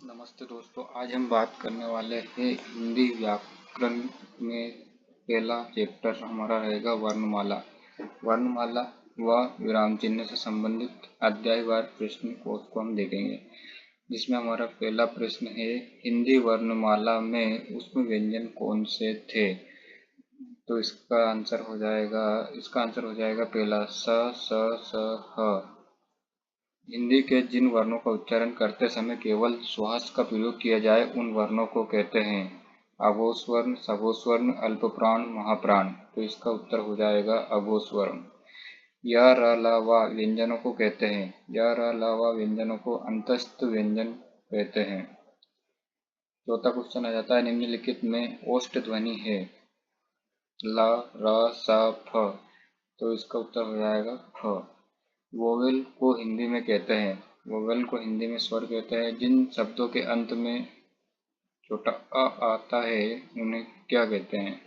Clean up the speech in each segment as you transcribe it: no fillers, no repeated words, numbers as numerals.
नमस्ते दोस्तों, आज हम बात करने वाले हैं हिंदी व्याकरण में। पहला चैप्टर हमारा रहेगा वर्णमाला। वर्णमाला व विराम चिन्ह से संबंधित अध्यायवार प्रश्न कोश को हम देखेंगे, जिसमें हमारा पहला प्रश्न है, हिंदी वर्णमाला में उसमें व्यंजन कौन से थे? तो इसका आंसर हो जाएगा पहला स, ह। हिंदी के जिन वर्णों का उच्चारण करते समय केवल श्वास का प्रयोग किया जाए उन वर्णों को कहते हैं आघोष वर्ण, सघोष वर्ण, अल्पप्राण, महाप्राण। तो इसका उत्तर हो जाएगा आघोष वर्ण। य, र, ल, व व्यंजनों को कहते हैं। य, र, ल, व व्यंजनों को अंतस्थ व्यंजन कहते हैं। चौथा क्वेश्चन आ जाता है, निम्नलिखित में ओष्ठ ध्वनि है ल, र, स, फ। तो इसका उत्तर हो जाएगा फ। वोवेल को हिंदी में कहते हैं। वोवेल को हिंदी में स्वर कहते हैं। जिन शब्दों के अंत में छोटा अ आता है उन्हें क्या कहते हैं?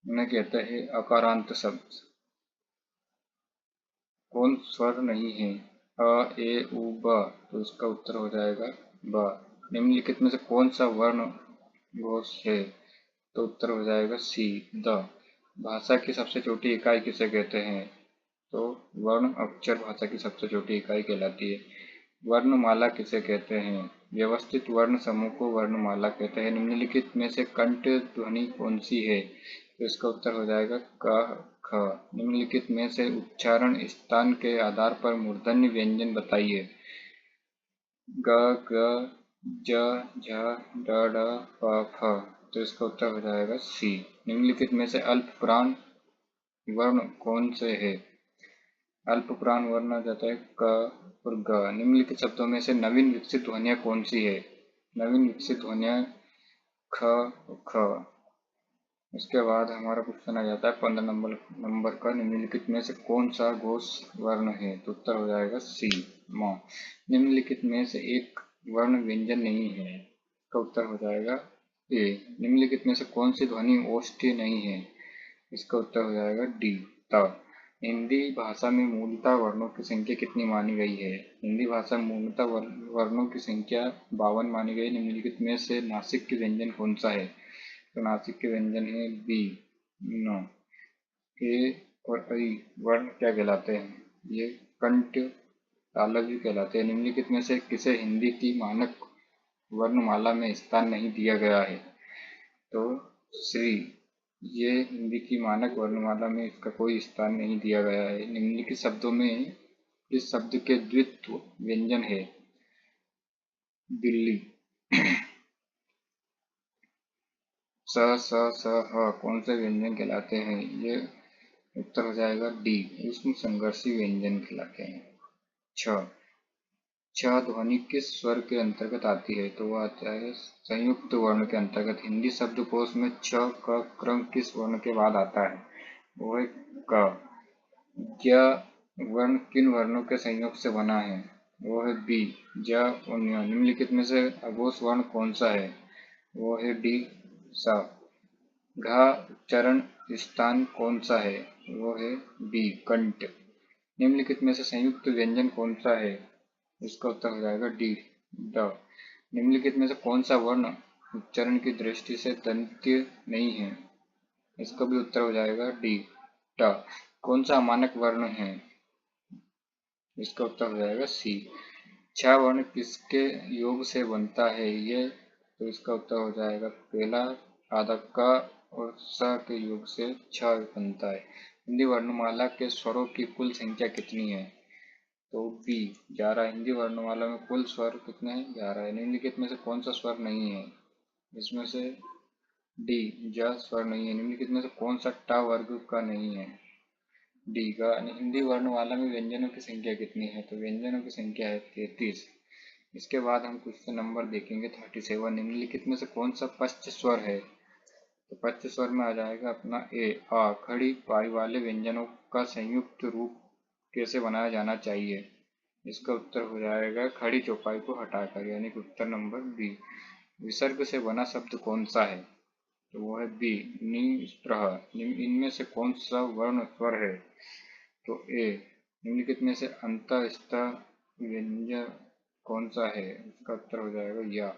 उन्हें कहते हैं अकारांत शब्द। कौन स्वर नहीं है? अ, ए, उ, ब। तो इसका उत्तर हो जाएगा ब। निम्नलिखित में से कौन सा वर्ण घोष है? तो उत्तर हो जाएगा सी, द। भाषा की सबसे छोटी इकाई किसे कहते हैं? तो वर्ण अक्षर भाषा की सबसे छोटी इकाई कहलाती है। वर्णमाला किसे कहते हैं? व्यवस्थित वर्ण समूह को वर्णमाला कहते हैं। निम्नलिखित में से कंठ ध्वनि कौन सी है? तो इसका उत्तर हो जाएगा क, ख। निम्नलिखित में से उच्चारण स्थान के आधार पर मूर्धन्य व्यंजन बताइए। ग, ग, ज, झ, ड, ढ, प, फ। तो इसका उत्तर हो जाएगा सी। निम्नलिखित में से अल्प प्राण वर्ण कौन से है? अल्प प्राण वर्ण आ जाता है क और ग। निम्नलिखित शब्दों में से नवीन विकसित ध्वनियाँ कौन सी है? नवीन विकसित ध्वनियाँ ख, ख। इसके बाद हमारा क्वेश्चन आ जाता है 15 नंबर का, निम्नलिखित में से कौन सा घोष वर्ण है? तो उत्तर हो जाएगा सी, म। निम्नलिखित में से एक वर्ण व्यंजन नहीं है। का उत्तर हो जाएगा ए। निम्नलिखित में से कौन सी ध्वनि ओष्ठ्य नहीं है? इसका उत्तर हो जाएगा डी, त। हिंदी भाषा में मूलतः वर्णों की संख्या कितनी मानी गई है? हिंदी भाषा में मूलतः वर्णों की संख्या 52 मानी गई। निम्नलिखित में से नासिक के व्यंजन कौन सा है? तो नासिक के व्यंजन है बी, न। ए और ऐ वर्ण क्या कहलाते हैं? ये कंठ तालव्य भी कहलाते हैं। निम्नलिखित में से किसे हिंदी की मानक वर्णमाला में स्थान नहीं दिया गया है? तो श्री। ये हिंदी की मानक वर्णमाला में इसका कोई स्थान नहीं दिया गया है। निम्नलिखित शब्दों में इस शब्द के द्वित्व व्यंजन है? दिल्ली। स, ह कौन से व्यंजन कहलाते हैं? ये उत्तर हो जाएगा डी, उष्ण संघर्षी व्यंजन कहलाते हैं। छ ध्वनि किस स्वर के अंतर्गत आती है? तो वह आता है संयुक्त वर्ण के अंतर्गत। हिंदी शब्दकोश में छ, क क्रम किस वर्ण के बाद आता है? वो है क। ज वर्ण किन वर्णों के संयोग से बना है? वो है बी, ज और ञ। निम्नलिखित में से अघोष वर्ण कौन सा है? वो है डी, स। घ उच्चारण स्थान कौन सा है? वो है बी, कंठ। निम्नलिखित में से संयुक्त व्यंजन कौन सा है? इसका उत्तर हो जाएगा डी, ड। निम्नलिखित में से कौन सा वर्ण उच्चारण की दृष्टि से दंत्य नहीं है? इसका भी उत्तर हो जाएगा डी, ट। कौन सा अमानक वर्ण है? इसका उत्तर हो जाएगा सी। छ वर्ण किसके योग से बनता है? ये तो इसका उत्तर हो जाएगा पहला आधा क और स के योग से छ बनता है। हिंदी वर्णमाला के स्वरों की कुल संख्या कितनी है? तो बी, 11। हिंदी वर्णमाला में कुल स्वर कितने हैं? 11 है। निम्नलिखित में से कौन सा स्वर नहीं है? इसमें से डी, ज स्वर नहीं है। निम्नलिखित में से कौन सा ट वर्ग का नहीं है? डी का। हिंदी वर्णमाला में व्यंजनों की संख्या कितनी है? तो व्यंजनों की संख्या है 33। इसके बाद हम क्वेश्चन नंबर देखेंगे 37। निम्नलिखित में से कौन सा पश्च स्वर है? तो पश्च स्वर में आ जाएगा अपना ए, आ। खड़ी पाई वाले व्यंजनों का संयुक्त रूप कैसे बनाया जाना चाहिए? इसका उत्तर हो जाएगा खड़ी चौपाई को हटाकर, यानी कि उत्तर नंबर बी। विसर्ग से बना शब्द कौन सा है? तो वो है बी, नि, स्प्रह। इनमें से कौन सा वर्ण स्वर है? तो ए। निम्नलिखित में से अंत स्थ व्यंजन कौन सा है? इसका उत्तर हो जाएगा या।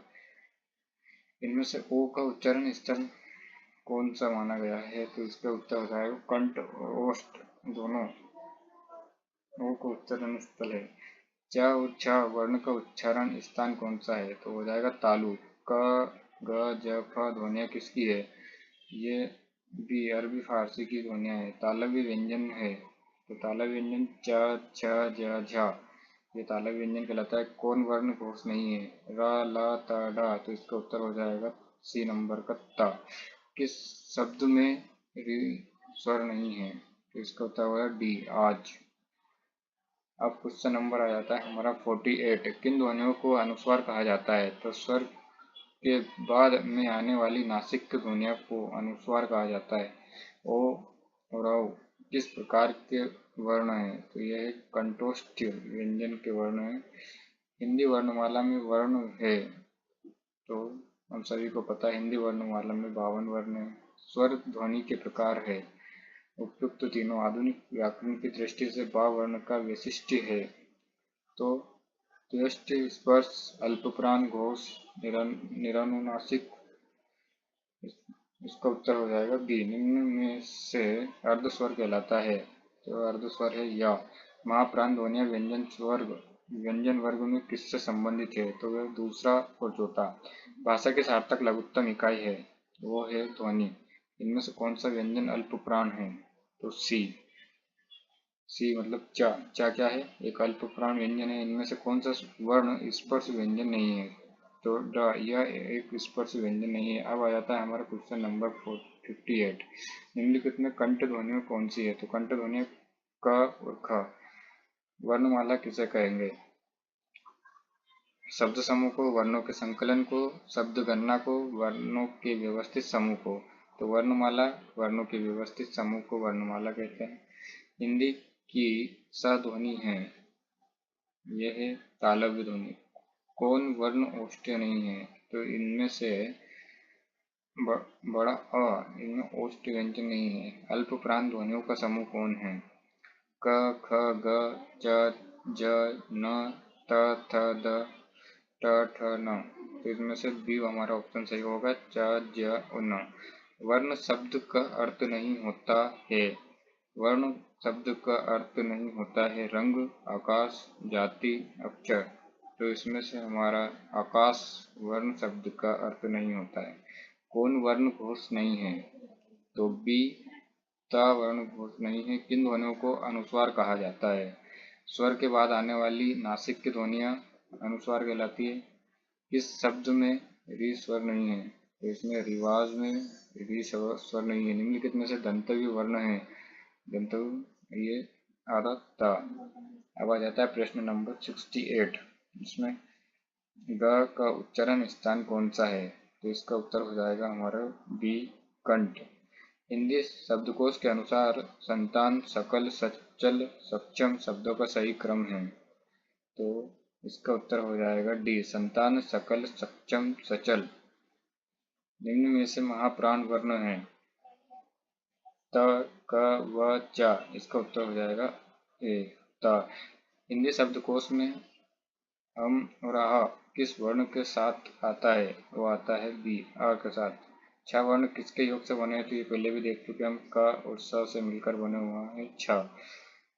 इनमें से ओ का उच्चारण स्थल कौन सा माना गया है? तो इसका उत्तर हो जाएगा कंठ और ओष्ठ दोनों। ओ का उच्चारण स्थल है। च और छ वर्ण का उच्चारण स्थान कौन सा है? तो हो जाएगा तालु। क ग ज फ ध्वनियाँ किसकी है? ये भी अरबी फारसी की ध्वनियाँ है, तालव्य व्यंजन है। तो तालव्य व्यंजन च छ ज झ ये तालव्य व्यंजन कहलाता है। कौन वर्ण घोष नहीं है? र ल त ड। तो इसका उत्तर हो जाएगा सी नंबर का त। किस शब्द में री स्वर नहीं है? तो इसका उत्तर होगा डी आज। अब क्वेश्चन नंबर आ जाता है हमारा 48। किन ध्वनियों को अनुस्वार कहा जाता है? तो स्वर के बाद में आने वाली नासिक ध्वनियों को अनुस्वार कहा जाता है। ओ और औ किस प्रकार के वर्ण हैं? तो यह है कंठस्थ व्यंजन के वर्ण हैं। हिंदी वर्णमाला में वर्ण है, तो हम सभी को पता है हिंदी वर्णमाला में 52 वर्ण है। स्वर ध्वनि के प्रकार है। उपयुक्त तीनों आधुनिक व्याकरण की दृष्टि से बा वर्ण का वैशिष्ट्य है। तो त्वष्ट स्पर्श अल्पप्राण घोष निरानुनासिक। इसका उत्तर हो जाएगा बी। निम्न में से अर्धस्वर कहलाता है? तो अर्धस्वर है या। महाप्राण ध्वनियाँ व्यंजन वर्ग में किससे संबंधित है? तो वह दूसरा और चौथा। भाषा की सार्थक लघुत्तम इकाई है, वो है ध्वनि। इनमें से कौन सा व्यंजन अल्पप्राण है? तो सी मतलब चा। चा क्या है? एक अल्पप्राण व्यंजन है। इनमें से कौन सा वर्ण स्पर्श व्यंजन नहीं है? तो ड। यह एक स्पर्श व्यंजन नहीं है। अब आ जाता है हमारा क्वेश्चन नंबर 58। निम्नलिखित में कंठ ध्वनियाँ कौन सी है? तो कंठ ध्वनियाँ क और ख। वर्णमाला किसे कहेंगे? शब्द समूह को, वर्णों के संकलन को, शब्द गणना को, वर्णों के व्यवस्थित समूह को। तो वर्णमाला वर्णों के व्यवस्थित समूह को वर्णमाला कहते हैं। हिंदी की स ध्वनि है, यह है तालव्य ध्वनि। कौन वर्ण ओष्ठ्य नहीं है? तो इनमें से बड़ा अ, इनमें ओष्ठ्य व्यंजन नहीं है। अल्प प्रांत ध्वनियों का समूह कौन है? क ख ग च ज न त थ द ट ठ न। तो इसमें से बी हमारा ऑप्शन सही होगा, च ज और न। वर्ण शब्द का अर्थ नहीं होता है। वर्ण शब्द का अर्थ नहीं होता है रंग, आकाश, जाति, अक्षर। तो इसमें से हमारा आकाश वर्ण शब्द का अर्थ नहीं होता है। कौन वर्ण घोष नहीं है? तो बी ता वर्ण घोष नहीं है। किन ध्वनियों को अनुस्वार कहा जाता है? स्वर के बाद आने वाली नासिक की ध्वनियाँ अनुस्वार कहलाती है। किस शब्द में री स्वर नहीं है? तो इसमें रिवाज में री स्वर नहीं है। निम्नलिखित में से दंतव्य वर्ण है। दंतव्य ये आधा ता। अब आ जाता है प्रश्न नंबर 68। इसमें ग का उच्चारण स्थान कौन सा है? तो इसका उत्तर हो जाएगा हमारा बी कंठ। हिंदी शब्दकोश के अनुसार संतान, सकल, सचल, सक्षम शब्दों का सही क्रम है। तो इसका उत्तर हो जाएगा डी संतान, सकल, सक्षम, सचल। निम्न में से महाप्राण वर्ण है त, क, व, च। इसका उत्तर हो जाएगा ए त। हिंदी शब्दकोश में हम और आ किस वर्ण के साथ आता है? वो आता है बी आ के साथ। छह वर्ण किसके योग से बने हैं? तो ये पहले भी देख चुके हम, क और स से मिलकर बने हुआ है छ।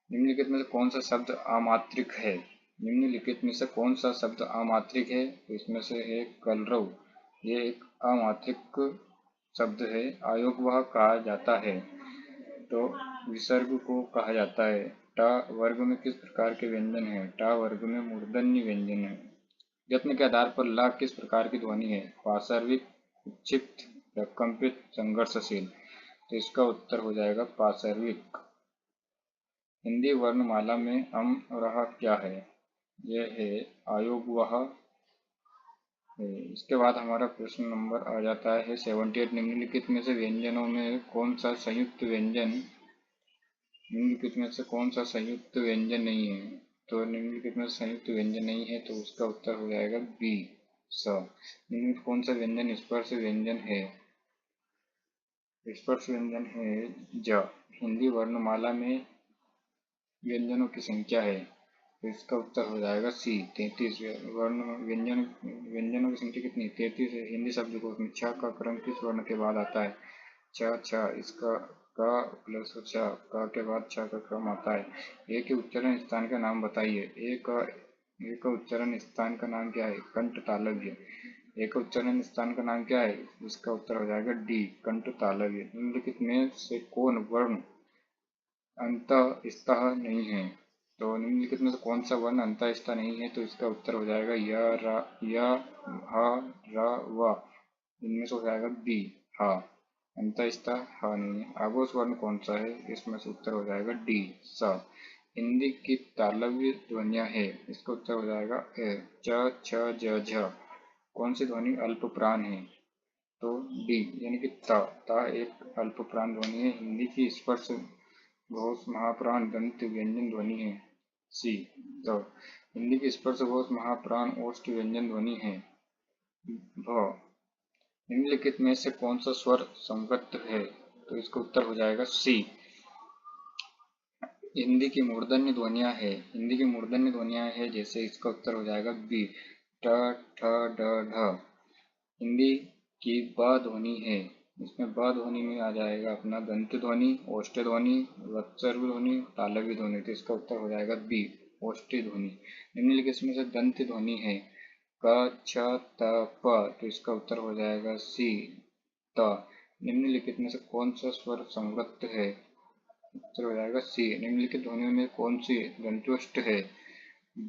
निम्नलिखित में से कौन सा शब्द अमात्रिक है? निम्नलिखित में से कौन सा शब्द अमात्रिक है? तो इसमें से है कलरव। ये एक अमात्रिक शब्द है। अयोगवाह कहा जाता है। तो विसर्ग को कहा जाता है। टा वर्ग में किस प्रकार के व्यंजन है? टा वर्ग में मूर्धन्य व्यंजन है। यत्न के आधार पर ला किस प्रकार की ध्वनि है? पार्श्विक, उच्छिष्ट, प्रकंपित, संघर्षशील। तो इसका उत्तर हो जाएगा पार्श्विक। हिंदी वर्णमाला में अम और अह क्या है? यह है अयोगवाह है। इसके बाद हमारा प्रश्न नंबर आ जाता है 78। निम्नलिखित में से व्यंजनों में कौन सा संयुक्त व्यंजन निम्नलिखित में से कौन सा संयुक्त व्यंजन नहीं है? तो निम्नलिखित में संयुक्त व्यंजन नहीं है, तो उसका उत्तर हो जाएगा बी स। निम्नलिखित कौन सा व्यंजन स्पर्श व्यंजन है? स्पर्श व्यंजन है ज। हिंदी वर्णमाला में व्यंजनों की संख्या है तो इसका उत्तर हो जाएगा सी 33। वर्ण व्यंजनों की संख्या कितनी? 33 है। हिंदी शब्दकोश में छ का क्रम किस वर्ण के बाद आता है? छ। इसका क प्लस छ, क के बाद छ का क्रम आता है। ए के उच्चारण स्थान का नाम बताइए। ए का उच्चारण स्थान का नाम क्या है? कंठ तालव्य। ए का उच्चारण स्थान का नाम क्या है? इसका उत्तर हो जाएगा डी कंठ तालव्य। निम्नलिखित में से कौन वर्ण अंतःस्थ नहीं है? तो निम्नलिखित में से कौन सा वर्ण अंतःस्थ नहीं है? तो इसका उत्तर हो जाएगा य, ह, र, व। इनमें से हो जाएगा बी हा। अंतःस्थ हा नहीं है। आगोश वर्ण कौन सा है? इसमें से उत्तर हो जाएगा डी स। हिंदी की तालव्य ध्वनियां है। इसका उत्तर हो जाएगा ए च, छ, ज, झ। कौन सी ध्वनि अल्प प्राण है? तो डी यानी कि ता एक अल्प प्राण ध्वनि है। हिंदी की स्पर्श घोष महाप्राण दंत व्यंजन ध्वनि है। See the. हिंदी की स्पर्श घोष महाप्राण ओष्ठ व्यंजन ध्वनि है। भ। निम्नलिखित में से कौन सा स्वर संवृत्त है? तो इसका उत्तर हो जाएगा सी। हिंदी की मूर्धन्य ध्वनियां है। हिंदी की मूर्धन्य ध्वनियां है जैसे इसका उत्तर हो जाएगा बी ट, ठ, ड, ढ। हिंदी की ब ध्वनि है। इसमें ब ध्वनि में आ जाएगा अपना दंत ध्वनि, ओष्ठ ध्वनि, वत्सर्ग ध्वनि, तालव्य ध्वनि। तो इसका उत्तर हो जाएगा बी ओष्ठ ध्वनि। निम्नलिखित में से दंत ध्वनि है क, छ, त, प। तो इसका उत्तर हो जाएगा सी त। निम्नलिखित में से कौन सा स्वर संवृत्त है? उत्तर हो जाएगा सी। निम्नलिखित ध्वनियों में कौन सी दंतोष्ठ है?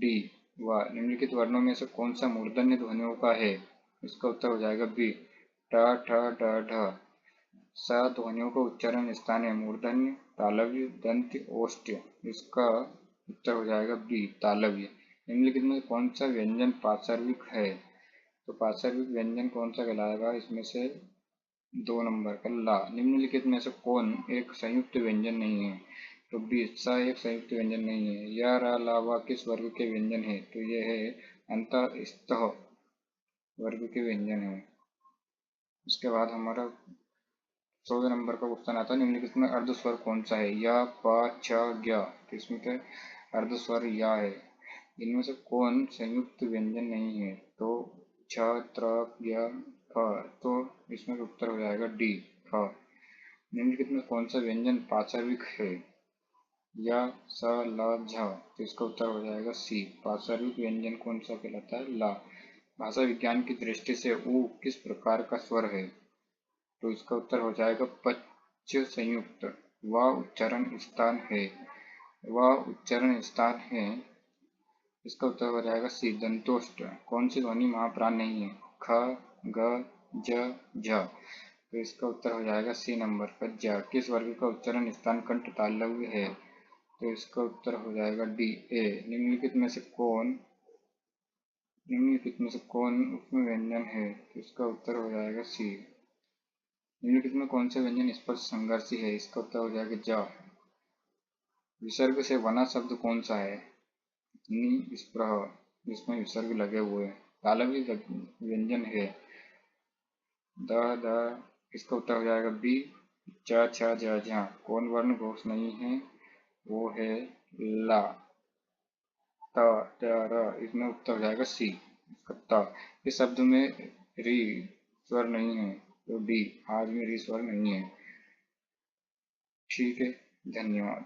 डी व। निम्नलिखित वर्णों में से कौन सा मूर्धन्य ध्वनियों का है? इसका उत्तर हो जाएगा बी ट, ठ, ड, ढ। स ध्वनियों का उच्चारण स्थान है मूर्धन्य, तालव्य, दंत, ओष्ठ। इसका उत्तर हो जाएगा बी तालव्य। निम्नलिखित में कौन सा व्यंजन पार्श्विक है? तो पार्श्विक व्यंजन कौन सा कहलाएगा? इसमें से 2 नंबर का ला। निम्नलिखित में से कौन एक संयुक्त व्यंजन नहीं है? तो बी सा एक संयुक्त व्यंजन नहीं है। या, रा, ला, वा किस वर्ग के व्यंजन है? तो यह है अंतःस्थ वर्ग के व्यंजन है। उसके बाद हमारा 16 नंबर का क्वेश्चन आता है। निम्नलिखित में अर्धस्वर कौन सा है? या, प, छ, ज्ञ। तो इसमें से अर्धस्वर या है। इनमें से कौन संयुक्त व्यंजन नहीं है? तो छ, त्र, ज्ञ, फ। तो इसमें उत्तर हो जाएगा डी फ। निम्नलिखित में कौन सा व्यंजन पार्श्विक है? या, स, ल, झ। तो इसका उत्तर हो जाएगा सी पार्श्विक व्यंजन कौन सा कहलाता है? ला। भाषा विज्ञान की दृष्टि से ऊ किस प्रकार का स्वर है? तो इसका उत्तर हो जाएगा पच संयुक्त। व उच्चारण स्थान है। व उच्चारण स्थान है। इसका उत्तर हो जाएगा सी दंतोष्ठ। कौन सी ध्वनि महाप्राण नहीं है? ख, ग, ज, झ। तो इसका उत्तर हो जाएगा सी नंबर का ज। किस वर्ग का उच्चारण स्थान कंठ तालव्य है? तो इसका उत्तर हो जाएगा डी ए। निम्नलिखित में से कौन उसमें व्यंजन है? तो इसका उत्तर हो जाएगा सी। निम्नलिखित में कौन सा व्यंजन स्पर्श संघर्षी है? इसका उत्तर हो जाएगा ज। विसर्ग से बना शब्द कौन सा है? नि स्प्रह, जिसमें विसर्ग लगे हुए हैं। तालव्य व्यंजन है द, द। इसका उत्तर हो जाएगा बी च, छ, ज, झ। कौन वर्ण घोष नहीं है? वो है ला त, ट, र। इसमें उत्तर हो जाएगा सी इसका त। इस शब्द में री स्वर नहीं है तो डी आज में री स्वर नहीं है। ठीक है, धन्यवाद।